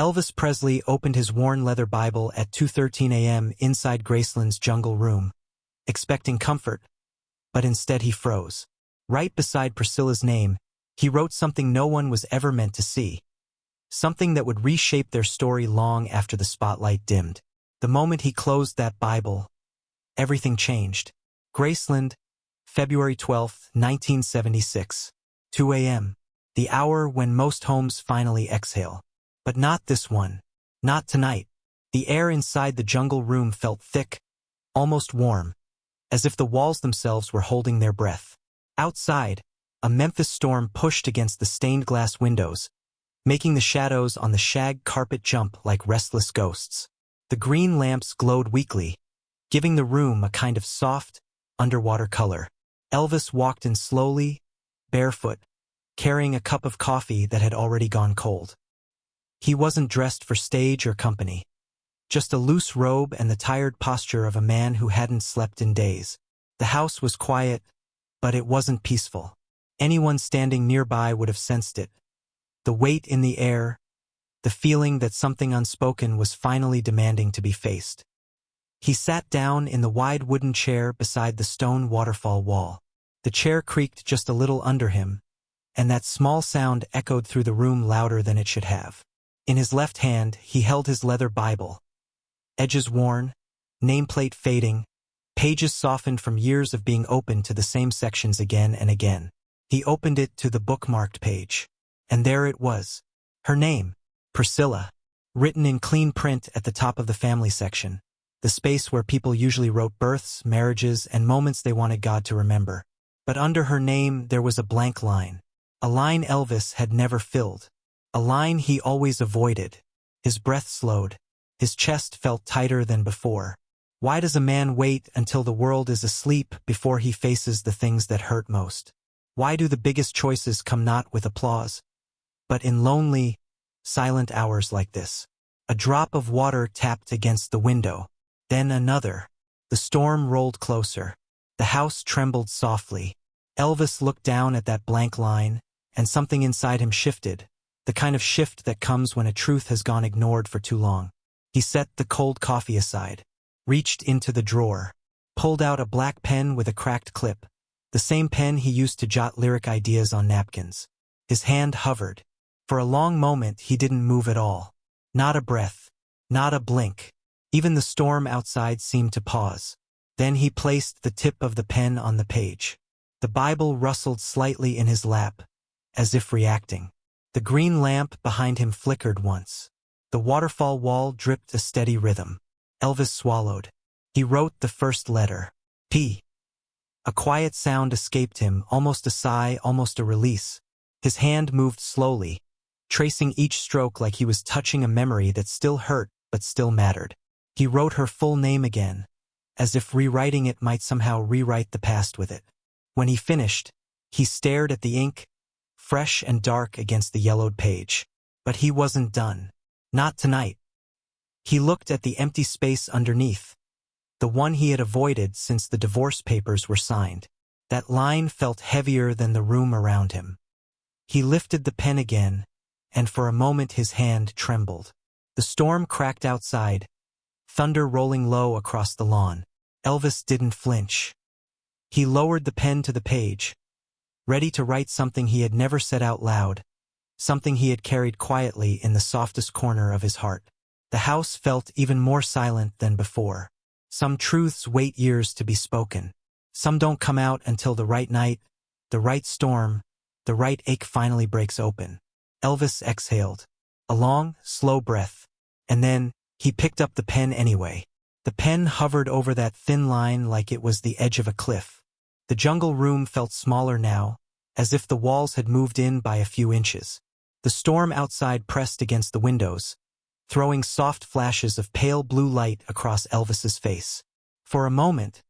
Elvis Presley opened his worn leather Bible at 2:13 a.m. inside Graceland's jungle room, expecting comfort, but instead he froze. Right beside Priscilla's name, he wrote something no one was ever meant to see. Something that would reshape their story long after the spotlight dimmed. The moment he closed that Bible, everything changed. Graceland, February 12, 1976. 2 a.m. The hour when most homes finally exhale. But not this one. Not tonight. The air inside the jungle room felt thick, almost warm, as if the walls themselves were holding their breath. Outside, a Memphis storm pushed against the stained glass windows, making the shadows on the shag carpet jump like restless ghosts. The green lamps glowed weakly, giving the room a kind of soft, underwater color. Elvis walked in slowly, barefoot, carrying a cup of coffee that had already gone cold. He wasn't dressed for stage or company. Just a loose robe and the tired posture of a man who hadn't slept in days. The house was quiet, but it wasn't peaceful. Anyone standing nearby would have sensed it. The weight in the air, the feeling that something unspoken was finally demanding to be faced. He sat down in the wide wooden chair beside the stone waterfall wall. The chair creaked just a little under him, and that small sound echoed through the room louder than it should have. In his left hand, he held his leather Bible. Edges worn, nameplate fading, pages softened from years of being opened to the same sections again and again. He opened it to the bookmarked page. And there it was. Her name, Priscilla, written in clean print at the top of the family section, the space where people usually wrote births, marriages, and moments they wanted God to remember. But under her name there was a blank line. A line Elvis had never filled. A line he always avoided. His breath slowed. His chest felt tighter than before. Why does a man wait until the world is asleep before he faces the things that hurt most? Why do the biggest choices come not with applause, but in lonely, silent hours like this? A drop of water tapped against the window. Then another. The storm rolled closer. The house trembled softly. Elvis looked down at that blank line, and something inside him shifted. The kind of shift that comes when a truth has gone ignored for too long. He set the cold coffee aside, reached into the drawer, pulled out a black pen with a cracked clip, the same pen he used to jot lyric ideas on napkins. His hand hovered. For a long moment he didn't move at all. Not a breath, not a blink. Even the storm outside seemed to pause. Then he placed the tip of the pen on the page. The Bible rustled slightly in his lap, as if reacting. The green lamp behind him flickered once. The waterfall wall dripped a steady rhythm. Elvis swallowed. He wrote the first letter. P. A quiet sound escaped him, almost a sigh, almost a release. His hand moved slowly, tracing each stroke like he was touching a memory that still hurt but still mattered. He wrote her full name again, as if rewriting it might somehow rewrite the past with it. When he finished, he stared at the ink, fresh and dark against the yellowed page. But he wasn't done. Not tonight. He looked at the empty space underneath, the one he had avoided since the divorce papers were signed. That line felt heavier than the room around him. He lifted the pen again, and for a moment his hand trembled. The storm cracked outside, thunder rolling low across the lawn. Elvis didn't flinch. He lowered the pen to the page, ready to write something he had never said out loud, something he had carried quietly in the softest corner of his heart. The house felt even more silent than before. Some truths wait years to be spoken. Some don't come out until the right night, the right storm, the right ache finally breaks open. Elvis exhaled, a long, slow breath, and then he picked up the pen anyway. The pen hovered over that thin line like it was the edge of a cliff. The jungle room felt smaller now, as if the walls had moved in by a few inches. The storm outside pressed against the windows, throwing soft flashes of pale blue light across Elvis's face. For a moment,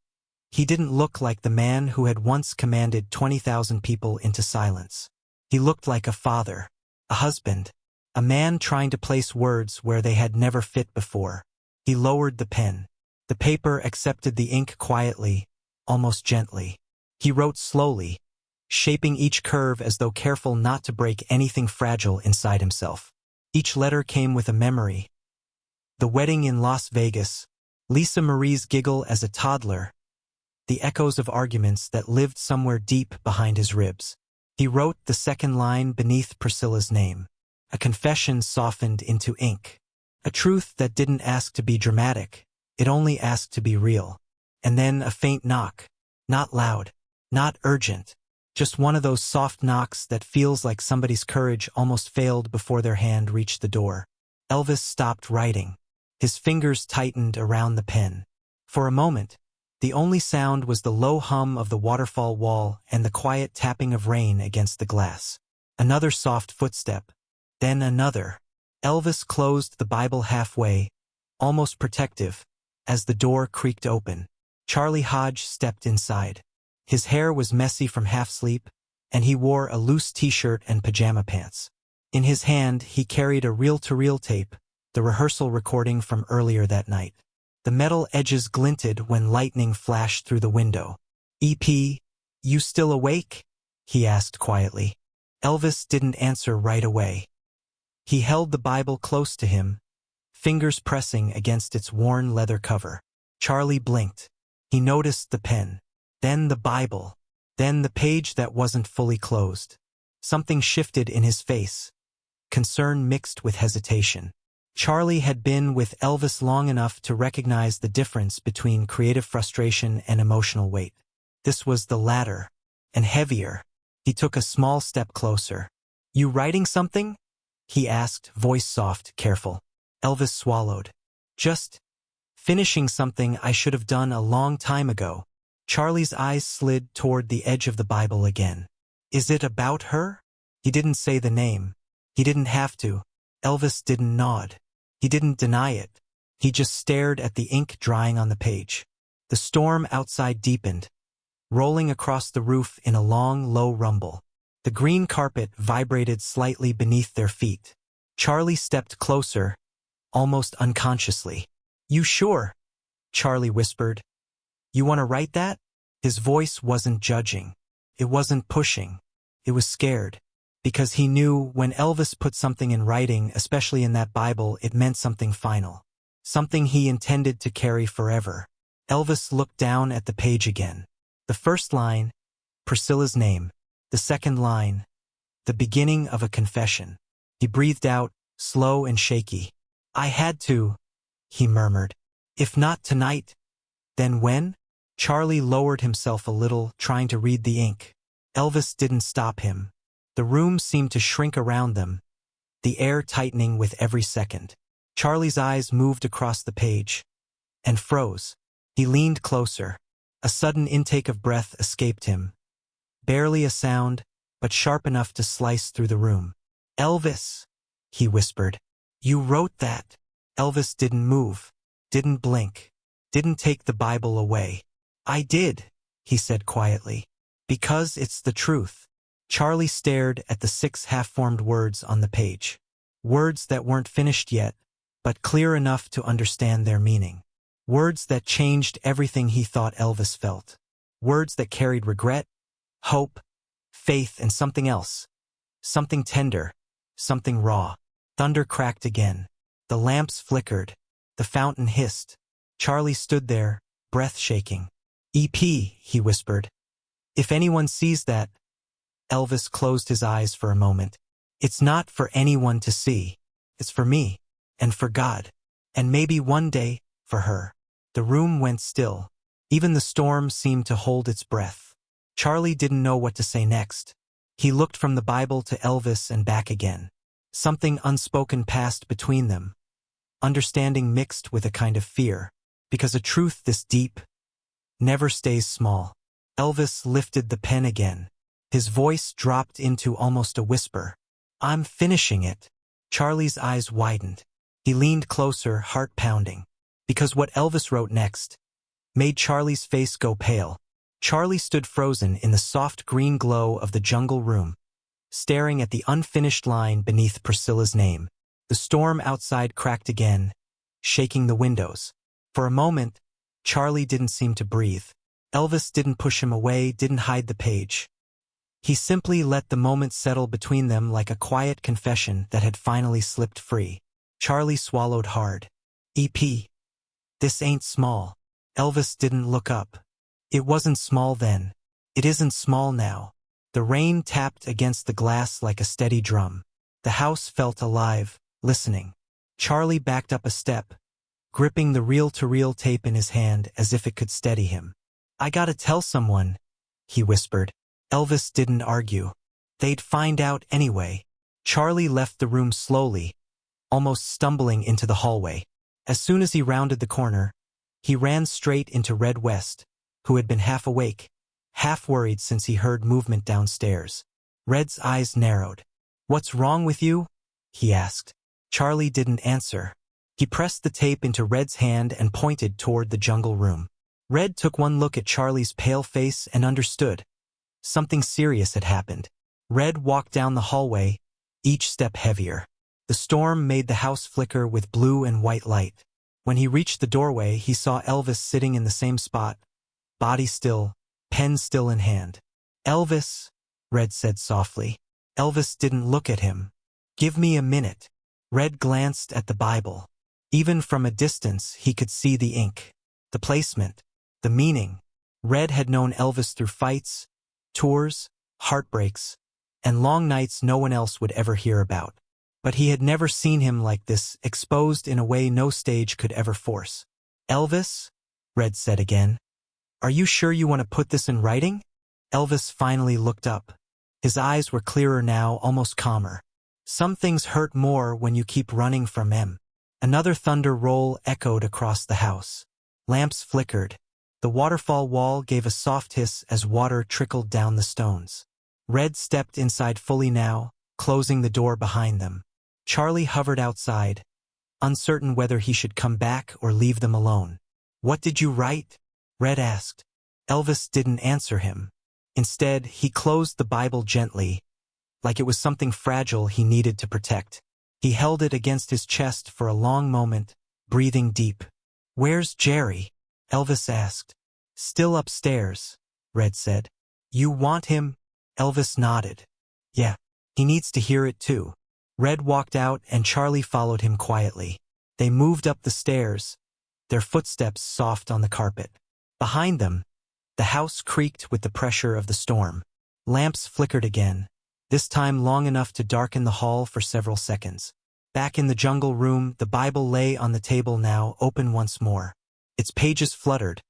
he didn't look like the man who had once commanded 20,000 people into silence. He looked like a father, a husband, a man trying to place words where they had never fit before. He lowered the pen. The paper accepted the ink quietly, almost gently. He wrote slowly, shaping each curve as though careful not to break anything fragile inside himself. Each letter came with a memory. The wedding in Las Vegas, Lisa Marie's giggle as a toddler, the echoes of arguments that lived somewhere deep behind his ribs. He wrote the second line beneath Priscilla's name, a confession softened into ink, a truth that didn't ask to be dramatic, it only asked to be real. And then a faint knock, not loud, not urgent, just one of those soft knocks that feels like somebody's courage almost failed before their hand reached the door. Elvis stopped writing. His fingers tightened around the pen. For a moment, the only sound was the low hum of the waterfall wall and the quiet tapping of rain against the glass. Another soft footstep, then another. Elvis closed the Bible halfway, almost protective, as the door creaked open. Charlie Hodge stepped inside. His hair was messy from half-sleep, and he wore a loose t-shirt and pajama pants. In his hand, he carried a reel-to-reel tape, the rehearsal recording from earlier that night. The metal edges glinted when lightning flashed through the window. "EP, you still awake?" he asked quietly. Elvis didn't answer right away. He held the Bible close to him, fingers pressing against its worn leather cover. Charlie blinked. He noticed the pen, then the Bible, then the page that wasn't fully closed. Something shifted in his face, concern mixed with hesitation. Charlie had been with Elvis long enough to recognize the difference between creative frustration and emotional weight. This was the latter, and heavier. He took a small step closer. "You writing something?" he asked, voice soft, careful. Elvis swallowed. "Just finishing something I should have done a long time ago." Charlie's eyes slid toward the edge of the Bible again. "Is it about her?" He didn't say the name. He didn't have to. Elvis didn't nod. He didn't deny it. He just stared at the ink drying on the page. The storm outside deepened, rolling across the roof in a long, low rumble. The green carpet vibrated slightly beneath their feet. Charlie stepped closer, almost unconsciously. "You sure?" Charlie whispered. "You want to write that?" His voice wasn't judging. It wasn't pushing. It was scared. Because he knew when Elvis put something in writing, especially in that Bible, it meant something final. Something he intended to carry forever. Elvis looked down at the page again. The first line, Priscilla's name. The second line, the beginning of a confession. He breathed out, slow and shaky. "I had to," he murmured. "If not tonight, then when?" Charlie lowered himself a little, trying to read the ink. Elvis didn't stop him. The room seemed to shrink around them, the air tightening with every second. Charlie's eyes moved across the page and froze. He leaned closer. A sudden intake of breath escaped him. Barely a sound, but sharp enough to slice through the room. "Elvis," he whispered. "You wrote that." Elvis didn't move, didn't blink, didn't take the Bible away. "I did," he said quietly. "Because it's the truth." Charlie stared at the 6 half-formed words on the page. Words that weren't finished yet, but clear enough to understand their meaning. Words that changed everything he thought Elvis felt. Words that carried regret, hope, faith, and something else. Something tender, something raw. Thunder cracked again. The lamps flickered. The fountain hissed. Charlie stood there, breath shaking. "EP," he whispered. "If anyone sees that..." Elvis closed his eyes for a moment. "It's not for anyone to see. It's for me, and for God, and maybe one day, for her." The room went still. Even the storm seemed to hold its breath. Charlie didn't know what to say next. He looked from the Bible to Elvis and back again. Something unspoken passed between them. Understanding mixed with a kind of fear. Because a truth this deep never stays small. Elvis lifted the pen again. His voice dropped into almost a whisper. "I'm finishing it." Charlie's eyes widened. He leaned closer, heart pounding. Because what Elvis wrote next made Charlie's face go pale. Charlie stood frozen in the soft green glow of the jungle room, staring at the unfinished line beneath Priscilla's name. The storm outside cracked again, shaking the windows. For a moment, Charlie didn't seem to breathe. Elvis didn't push him away, didn't hide the page. He simply let the moment settle between them like a quiet confession that had finally slipped free. Charlie swallowed hard. "EP. This ain't small." Elvis didn't look up. "It wasn't small then. It isn't small now." The rain tapped against the glass like a steady drum. The house felt alive, listening. Charlie backed up a step, gripping the reel-to-reel tape in his hand as if it could steady him. "I gotta tell someone," he whispered. Elvis didn't argue. They'd find out anyway. Charlie left the room slowly, almost stumbling into the hallway. As soon as he rounded the corner, he ran straight into Red West, who had been half awake, half worried since he heard movement downstairs. Red's eyes narrowed. "What's wrong with you?" he asked. Charlie didn't answer. He pressed the tape into Red's hand and pointed toward the jungle room. Red took one look at Charlie's pale face and understood. Something serious had happened. Red walked down the hallway, each step heavier. The storm made the house flicker with blue and white light. When he reached the doorway, he saw Elvis sitting in the same spot, body still, pen still in hand. "Elvis," Red said softly. Elvis didn't look at him. "Give me a minute." Red glanced at the Bible. Even from a distance, he could see the ink, the placement, the meaning. Red had known Elvis through fights, tours, heartbreaks, and long nights no one else would ever hear about. But he had never seen him like this, exposed in a way no stage could ever force. "Elvis," Red said again, "are you sure you want to put this in writing?" Elvis finally looked up. His eyes were clearer now, almost calmer. "Some things hurt more when you keep running from them." Another thunder roll echoed across the house. Lamps flickered. The waterfall wall gave a soft hiss as water trickled down the stones. Red stepped inside fully now, closing the door behind them. Charlie hovered outside, uncertain whether he should come back or leave them alone. "What did you write?" Red asked. Elvis didn't answer him. Instead, he closed the Bible gently, like it was something fragile he needed to protect. He held it against his chest for a long moment, breathing deep. "Where's Jerry?" Elvis asked. "Still upstairs," Red said. "You want him?" Elvis nodded. "Yeah, he needs to hear it too." Red walked out and Charlie followed him quietly. They moved up the stairs, their footsteps soft on the carpet. Behind them, the house creaked with the pressure of the storm. Lamps flickered again, this time long enough to darken the hall for several seconds. Back in the jungle room, the Bible lay on the table now, open once more. Its pages fluttered,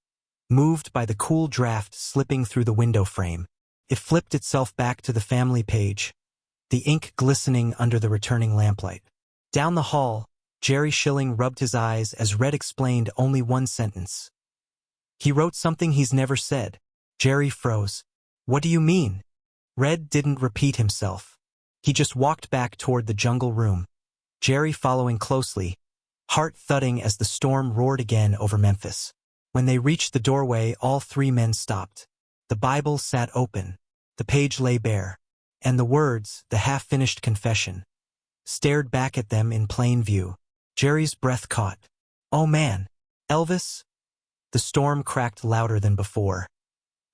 moved by the cool draft slipping through the window frame. It flipped itself back to the family page, the ink glistening under the returning lamplight. Down the hall, Jerry Schilling rubbed his eyes as Red explained only one sentence. "He wrote something he's never said." Jerry froze. "What do you mean?" Red didn't repeat himself. He just walked back toward the jungle room, Jerry following closely, heart thudding as the storm roared again over Memphis. When they reached the doorway, all three men stopped. The Bible sat open. The page lay bare, and the words, the half-finished confession, stared back at them in plain view. Jerry's breath caught. "Oh man, Elvis?" The storm cracked louder than before.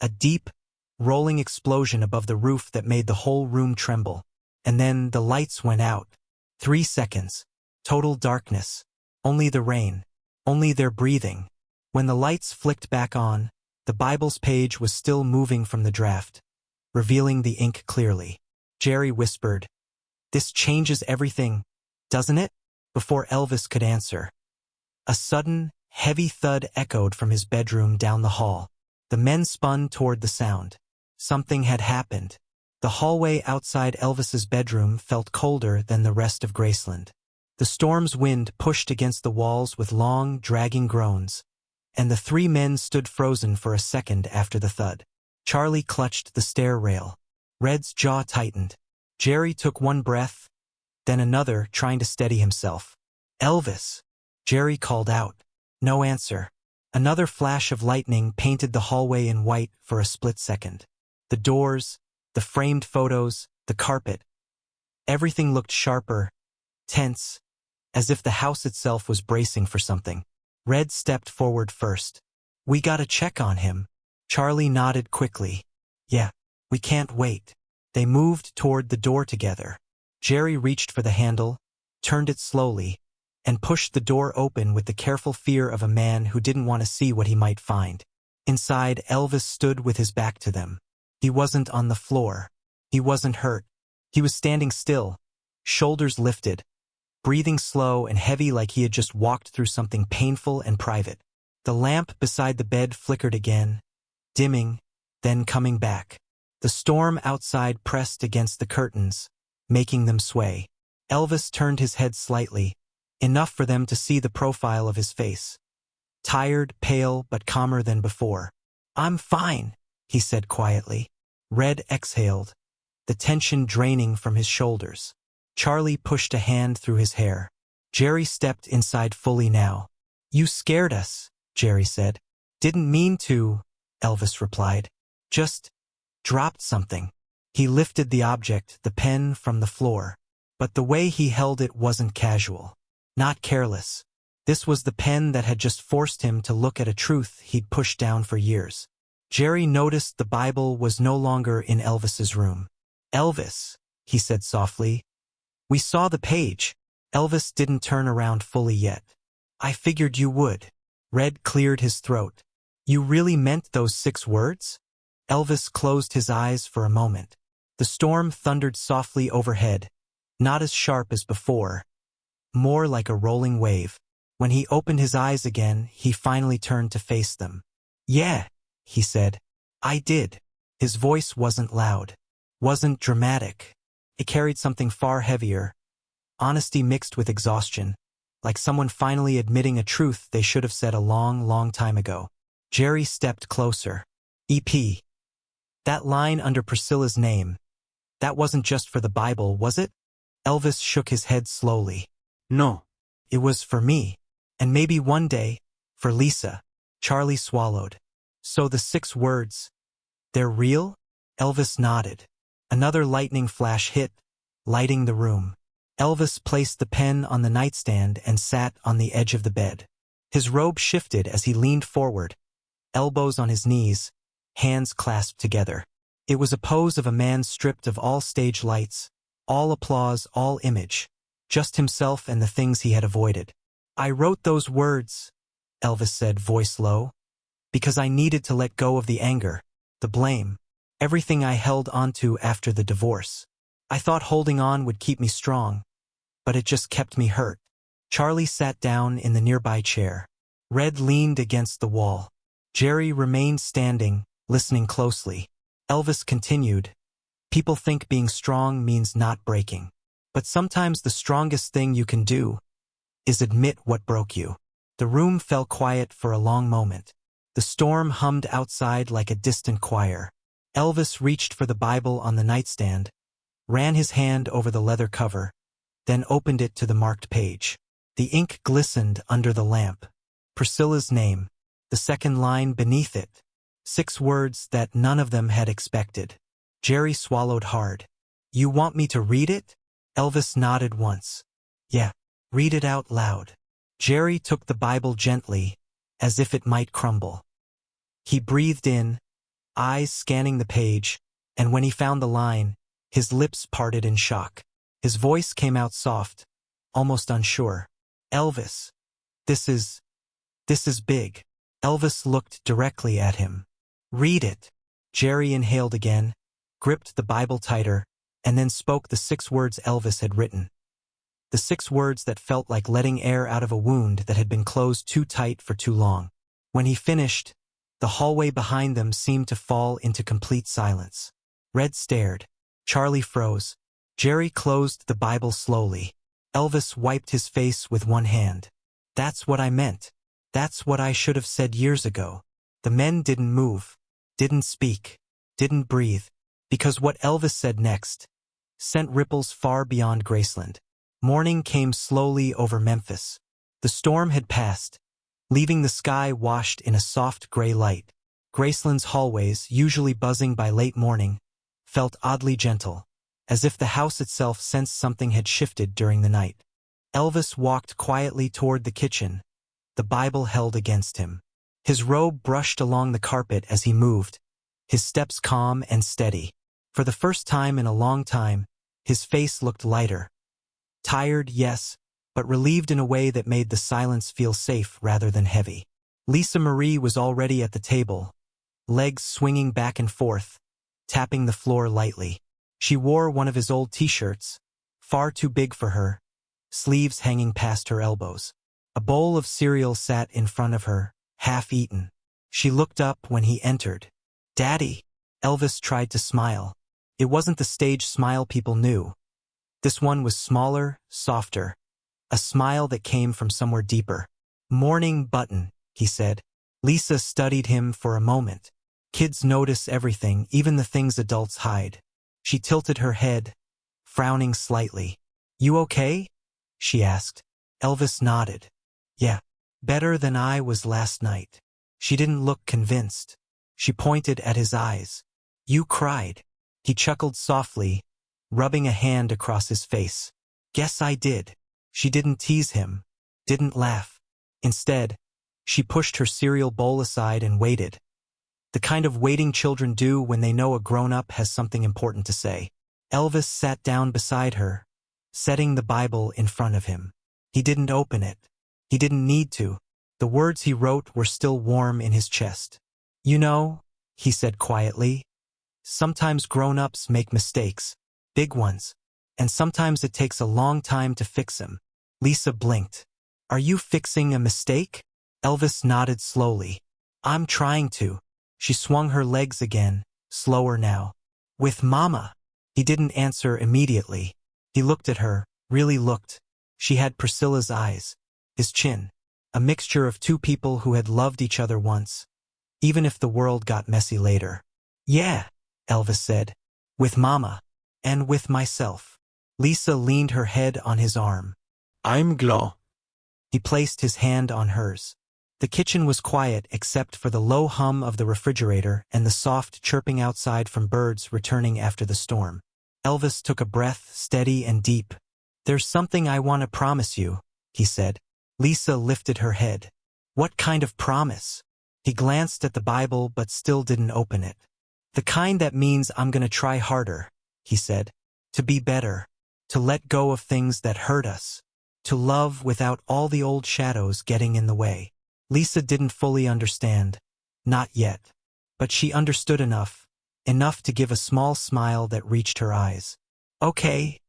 A deep, rolling explosion above the roof that made the whole room tremble. And then the lights went out. 3 seconds. Total darkness. Only the rain. Only their breathing. When the lights flicked back on, the Bible's page was still moving from the draft, revealing the ink clearly. Jerry whispered, "This changes everything, doesn't it?" Before Elvis could answer, a sudden, heavy thud echoed from his bedroom down the hall. The men spun toward the sound. Something had happened. The hallway outside Elvis's bedroom felt colder than the rest of Graceland. The storm's wind pushed against the walls with long, dragging groans, and the three men stood frozen for a second after the thud. Charlie clutched the stair rail. Red's jaw tightened. Jerry took one breath, then another, trying to steady himself. "Elvis!" Jerry called out. No answer. Another flash of lightning painted the hallway in white for a split second. The doors, the framed photos, the carpet. Everything looked sharper, tense, as if the house itself was bracing for something. Red stepped forward first. "We gotta check on him." Charlie nodded quickly. "Yeah, we can't wait." They moved toward the door together. Jerry reached for the handle, turned it slowly, and pushed the door open with the careful fear of a man who didn't want to see what he might find. Inside, Elvis stood with his back to them. He wasn't on the floor. He wasn't hurt. He was standing still, shoulders lifted, breathing slow and heavy like he had just walked through something painful and private. The lamp beside the bed flickered again, dimming, then coming back. The storm outside pressed against the curtains, making them sway. Elvis turned his head slightly, enough for them to see the profile of his face. Tired, pale, but calmer than before. "I'm fine," he said quietly. Red exhaled, the tension draining from his shoulders. Charlie pushed a hand through his hair. Jerry stepped inside fully now. "You scared us," Jerry said. "Didn't mean to," Elvis replied. "Just dropped something." He lifted the object, the pen, from the floor. But the way he held it wasn't casual. Not careless. This was the pen that had just forced him to look at a truth he'd pushed down for years. Jerry noticed the Bible was no longer in Elvis's room. "Elvis," he said softly. "We saw the page." Elvis didn't turn around fully yet. "I figured you would." Red cleared his throat. "You really meant those 6 words?" Elvis closed his eyes for a moment. The storm thundered softly overhead, not as sharp as before, more like a rolling wave. When he opened his eyes again, he finally turned to face them. "Yeah," he said. "I did." His voice wasn't loud, wasn't dramatic. It carried something far heavier, honesty mixed with exhaustion, like someone finally admitting a truth they should have said a long, long time ago. Jerry stepped closer. "EP. That line under Priscilla's name, that wasn't just for the Bible, was it?" Elvis shook his head slowly. "No. It was for me. And maybe one day, for Lisa." Charlie swallowed. "So the 6 words, they're real?" Elvis nodded. Another lightning flash hit, lighting the room. Elvis placed the pen on the nightstand and sat on the edge of the bed. His robe shifted as he leaned forward, elbows on his knees, hands clasped together. It was a pose of a man stripped of all stage lights, all applause, all image, just himself and the things he had avoided. "I wrote those words," Elvis said, voice low, "because I needed to let go of the anger, the blame, everything I held onto after the divorce. I thought holding on would keep me strong, but it just kept me hurt." Charlie sat down in the nearby chair. Red leaned against the wall. Jerry remained standing, listening closely. Elvis continued, "People think being strong means not breaking. But sometimes the strongest thing you can do is admit what broke you." The room fell quiet for a long moment. The storm hummed outside like a distant choir. Elvis reached for the Bible on the nightstand, ran his hand over the leather cover, then opened it to the marked page. The ink glistened under the lamp. Priscilla's name, the second line beneath it. 6 words that none of them had expected. Jerry swallowed hard. "You want me to read it?" Elvis nodded once. "Yeah, read it out loud." Jerry took the Bible gently, as if it might crumble. He breathed in, eyes scanning the page, and when he found the line, his lips parted in shock. His voice came out soft, almost unsure. "Elvis, this is big." Elvis looked directly at him. "Read it." Jerry inhaled again, gripped the Bible tighter, and then spoke the 6 words Elvis had written. The 6 words that felt like letting air out of a wound that had been closed too tight for too long. When he finished, the hallway behind them seemed to fall into complete silence. Red stared. Charlie froze. Jerry closed the Bible slowly. Elvis wiped his face with one hand. "That's what I meant. That's what I should have said years ago." The men didn't move, didn't speak, didn't breathe, because what Elvis said next sent ripples far beyond Graceland. Morning came slowly over Memphis. The storm had passed, leaving the sky washed in a soft gray light. Graceland's hallways, usually buzzing by late morning, felt oddly gentle, as if the house itself sensed something had shifted during the night. Elvis walked quietly toward the kitchen, the Bible held against him. His robe brushed along the carpet as he moved, his steps calm and steady. For the first time in a long time, his face looked lighter. Tired, yes, but relieved in a way that made the silence feel safe rather than heavy. Lisa Marie was already at the table, legs swinging back and forth, tapping the floor lightly. She wore one of his old t-shirts, far too big for her, sleeves hanging past her elbows. A bowl of cereal sat in front of her, half-eaten. She looked up when he entered. "Daddy." Elvis tried to smile. It wasn't the stage smile people knew. This one was smaller, softer. A smile that came from somewhere deeper. "Morning button," he said. Lisa studied him for a moment. Kids notice everything, even the things adults hide. She tilted her head, frowning slightly. "You okay?" she asked. Elvis nodded. "Yeah, better than I was last night." She didn't look convinced. She pointed at his eyes. "You cried." He chuckled softly, rubbing a hand across his face. "Guess I did." She didn't tease him, didn't laugh. Instead, she pushed her cereal bowl aside and waited. The kind of waiting children do when they know a grown-up has something important to say. Elvis sat down beside her, setting the Bible in front of him. He didn't open it. He didn't need to. The words he wrote were still warm in his chest. "You know," he said quietly, "sometimes grown-ups make mistakes, big ones, and sometimes it takes a long time to fix them." Lisa blinked. "Are you fixing a mistake?" Elvis nodded slowly. "I'm trying to." She swung her legs again, slower now. "With Mama." He didn't answer immediately. He looked at her, really looked. She had Priscilla's eyes, his chin, a mixture of two people who had loved each other once, even if the world got messy later. "Yeah," Elvis said. "With Mama. And with myself." Lisa leaned her head on his arm. "I'm glad." He placed his hand on hers. The kitchen was quiet except for the low hum of the refrigerator and the soft chirping outside from birds returning after the storm. Elvis took a breath, steady and deep. "There's something I want to promise you," he said. Lisa lifted her head. "What kind of promise?" He glanced at the Bible but still didn't open it. "The kind that means I'm gonna try harder," he said. "To be better. To let go of things that hurt us. To love without all the old shadows getting in the way." Lisa didn't fully understand. Not yet. But she understood enough to give a small smile that reached her eyes. "Okay,"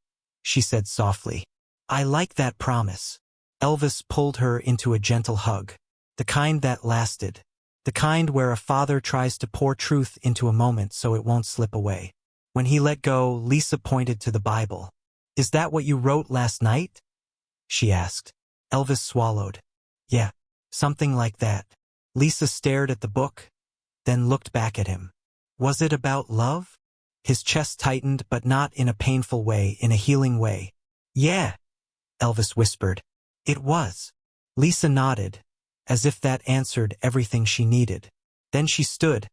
she said softly. "I like that promise." Elvis pulled her into a gentle hug. The kind that lasted. The kind where a father tries to pour truth into a moment so it won't slip away. When he let go, Lisa pointed to the Bible. "Is that what you wrote last night?" she asked. Elvis swallowed. "Yeah, something like that." Lisa stared at the book, then looked back at him. "Was it about love?" His chest tightened, but not in a painful way, in a healing way. "Yeah," Elvis whispered. "It was." Lisa nodded, as if that answered everything she needed. Then she stood,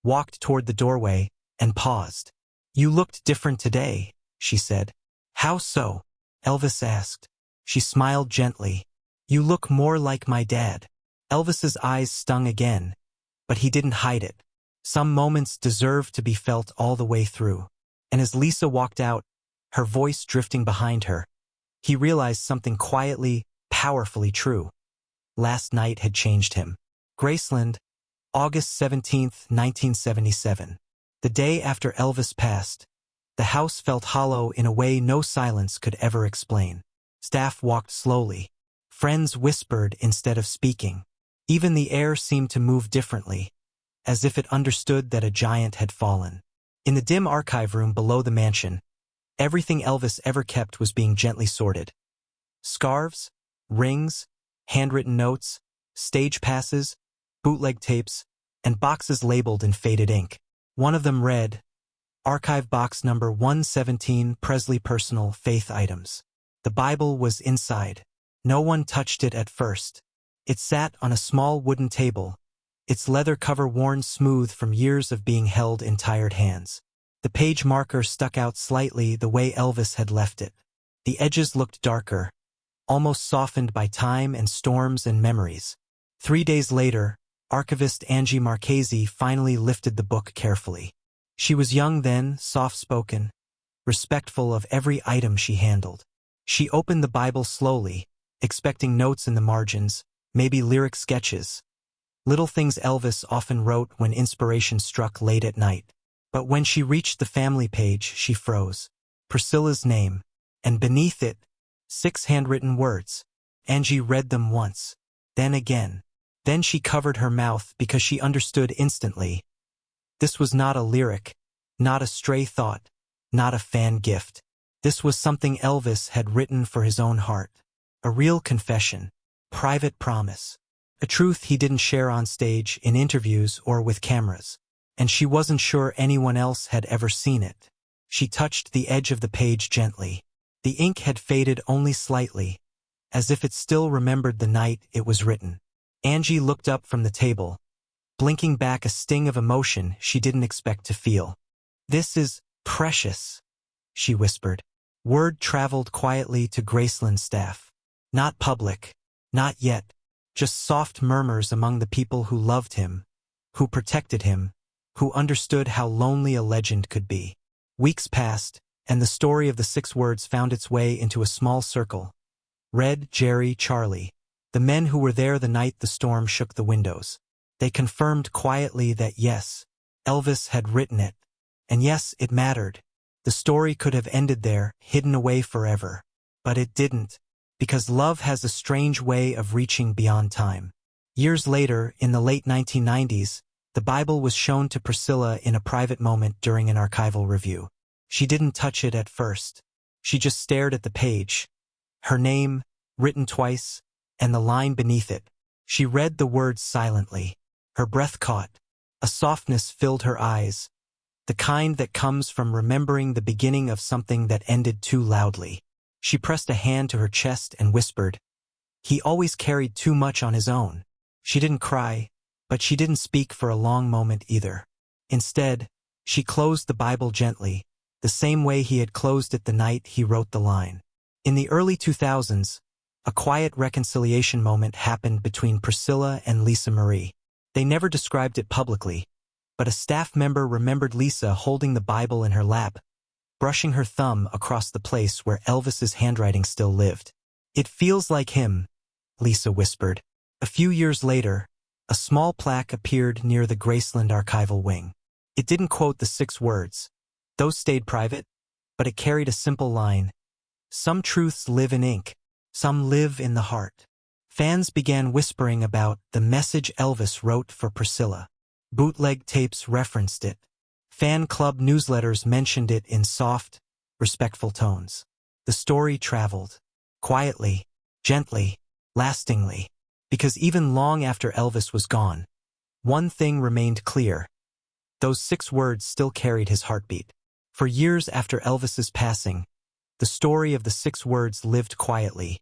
walked toward the doorway, and paused. "You looked different today," she said. "How so?" Elvis asked. She smiled gently. "You look more like my dad." Elvis's eyes stung again, but he didn't hide it. Some moments deserve to be felt all the way through. And as Lisa walked out, her voice drifting behind her, he realized something quietly, powerfully true. Last night had changed him. Graceland, August 17th, 1977. The day after Elvis passed, the house felt hollow in a way no silence could ever explain. Staff walked slowly. Friends whispered instead of speaking. Even the air seemed to move differently, as if it understood that a giant had fallen. In the dim archive room below the mansion, everything Elvis ever kept was being gently sorted. Scarves, rings, handwritten notes, stage passes, bootleg tapes, and boxes labeled in faded ink. One of them read, "Archive Box Number 117, Presley Personal Faith Items." The Bible was inside. No one touched it at first. It sat on a small wooden table, its leather cover worn smooth from years of being held in tired hands. The page marker stuck out slightly the way Elvis had left it. The edges looked darker, almost softened by time and storms and memories. 3 days later, archivist Angie Marchese finally lifted the book carefully. She was young then, soft-spoken, respectful of every item she handled. She opened the Bible slowly, expecting notes in the margins, maybe lyric sketches, little things Elvis often wrote when inspiration struck late at night. But when she reached the family page, she froze. Priscilla's name, and beneath it, 6 handwritten words. Angie read them once, then again. Then she covered her mouth because she understood instantly. This was not a lyric, not a stray thought, not a fan gift. This was something Elvis had written for his own heart. A real confession, private promise, a truth he didn't share on stage, in interviews, or with cameras. And she wasn't sure anyone else had ever seen it. She touched the edge of the page gently. The ink had faded only slightly, as if it still remembered the night it was written. Angie looked up from the table, blinking back a sting of emotion she didn't expect to feel. "This is precious," she whispered. Word traveled quietly to Graceland's staff. Not public, not yet, just soft murmurs among the people who loved him, who protected him, who understood how lonely a legend could be. Weeks passed, and the story of the 6 words found its way into a small circle. Red, Jerry, Charlie, the men who were there the night the storm shook the windows. They confirmed quietly that yes, Elvis had written it, and yes, it mattered. The story could have ended there, hidden away forever. But it didn't, because love has a strange way of reaching beyond time. Years later, in the late 1990s, the Bible was shown to Priscilla in a private moment during an archival review. She didn't touch it at first. She just stared at the page. Her name, written twice, and the line beneath it. She read the words silently. Her breath caught. A softness filled her eyes, the kind that comes from remembering the beginning of something that ended too loudly. She pressed a hand to her chest and whispered, "He always carried too much on his own." She didn't cry, but she didn't speak for a long moment either. Instead, she closed the Bible gently, the same way he had closed it the night he wrote the line. In the early 2000s, a quiet reconciliation moment happened between Priscilla and Lisa Marie. They never described it publicly, but a staff member remembered Lisa holding the Bible in her lap, brushing her thumb across the place where Elvis's handwriting still lived. "It feels like him," Lisa whispered. A few years later, a small plaque appeared near the Graceland archival wing. It didn't quote the 6 words. Those stayed private, but it carried a simple line. "Some truths live in ink, some live in the heart." Fans began whispering about the message Elvis wrote for Priscilla. Bootleg tapes referenced it. Fan club newsletters mentioned it in soft, respectful tones. The story traveled. Quietly, gently, lastingly. Because even long after Elvis was gone, one thing remained clear. Those 6 words still carried his heartbeat. For years after Elvis's passing, the story of the 6 words lived quietly,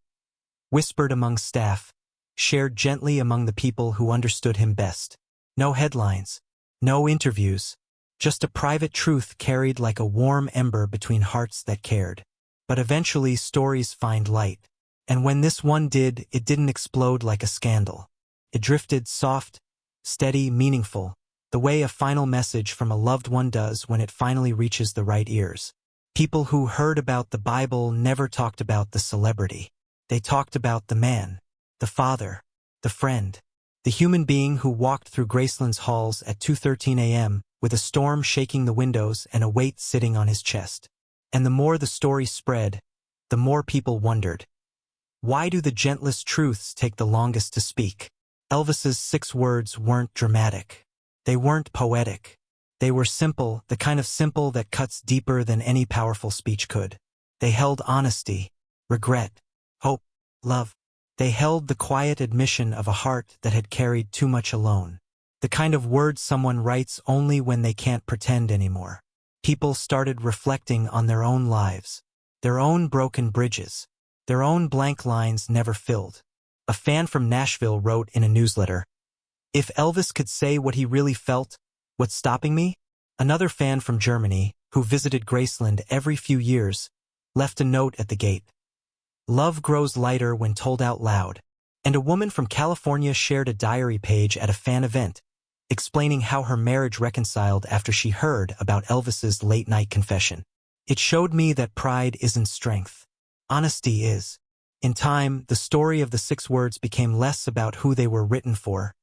whispered among staff, shared gently among the people who understood him best. No headlines, no interviews, just a private truth carried like a warm ember between hearts that cared. But eventually stories find light. And when this one did, it didn't explode like a scandal. It drifted soft, steady, meaningful, the way a final message from a loved one does when it finally reaches the right ears. People who heard about the Bible never talked about the celebrity. They talked about the man, the father, the friend, the human being who walked through Graceland's halls at 2:13 a.m. with a storm shaking the windows and a weight sitting on his chest. And the more the story spread, the more people wondered, why do the gentlest truths take the longest to speak? Elvis's 6 words weren't dramatic. They weren't poetic. They were simple, the kind of simple that cuts deeper than any powerful speech could. They held honesty, regret, hope, love. They held the quiet admission of a heart that had carried too much alone. The kind of words someone writes only when they can't pretend anymore. People started reflecting on their own lives, their own broken bridges, their own blank lines never filled. A fan from Nashville wrote in a newsletter, "If Elvis could say what he really felt, what's stopping me?" Another fan from Germany, who visited Graceland every few years, left a note at the gate. "Love grows lighter when told out loud." And a woman from California shared a diary page at a fan event. explaining how her marriage reconciled after she heard about Elvis's late-night confession. It showed me that pride isn't strength. Honesty is. In time, the story of the 6 words became less about who they were written for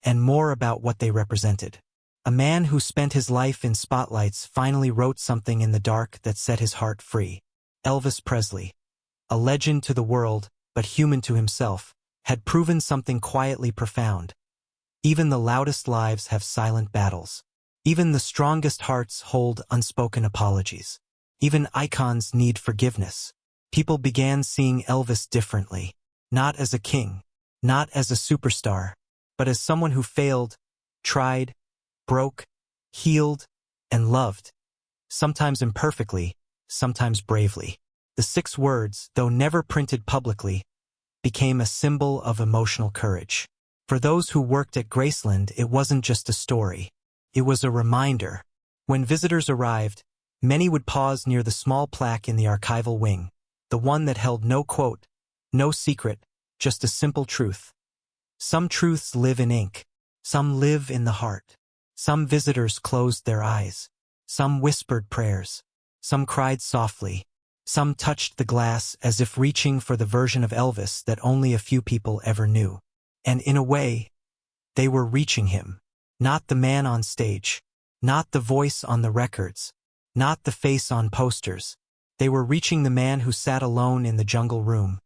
and more about what they represented. A man who spent his life in spotlights finally wrote something in the dark that set his heart free. Elvis Presley, a legend to the world, but human to himself, had proven something quietly profound. Even the loudest lives have silent battles. Even the strongest hearts hold unspoken apologies. Even icons need forgiveness. People began seeing Elvis differently, not as a king, not as a superstar, but as someone who failed, tried, broke, healed, and loved, sometimes imperfectly, sometimes bravely. The 6 words, though never printed publicly, became a symbol of emotional courage. For those who worked at Graceland, it wasn't just a story. It was a reminder. When visitors arrived, many would pause near the small plaque in the archival wing, the one that held no quote, no secret, just a simple truth. Some truths live in ink. Some live in the heart. Some visitors closed their eyes. Some whispered prayers. Some cried softly. Some touched the glass as if reaching for the version of Elvis that only a few people ever knew. And in a way, they were reaching him. Not the man on stage. Not the voice on the records. Not the face on posters. They were reaching the man who sat alone in the jungle room,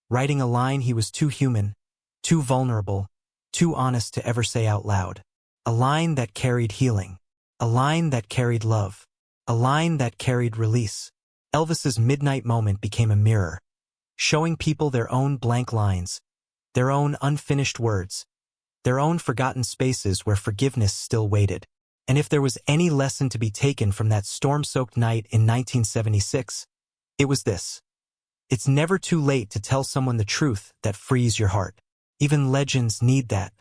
writing a line he was too human, too vulnerable, too honest to ever say out loud. A line that carried healing. A line that carried love. A line that carried release. Elvis's midnight moment became a mirror, showing people their own blank lines, their own unfinished words, their own forgotten spaces where forgiveness still waited. And if there was any lesson to be taken from that storm-soaked night in 1976, it was this. It's never too late to tell someone the truth that frees your heart. Even legends need that,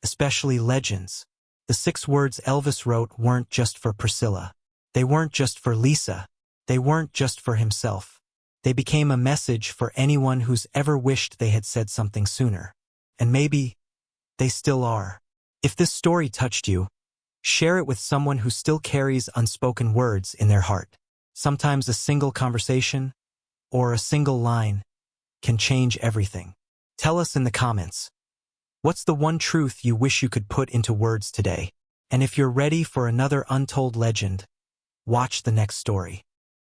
especially legends. The 6 words Elvis wrote weren't just for Priscilla. They weren't just for Lisa. They weren't just for himself. They became a message for anyone who's ever wished they had said something sooner. And maybe they still are. If this story touched you, share it with someone who still carries unspoken words in their heart. Sometimes a single conversation or a single line can change everything. Tell us in the comments, what's the one truth you wish you could put into words today? And if you're ready for another untold legend, watch the next story.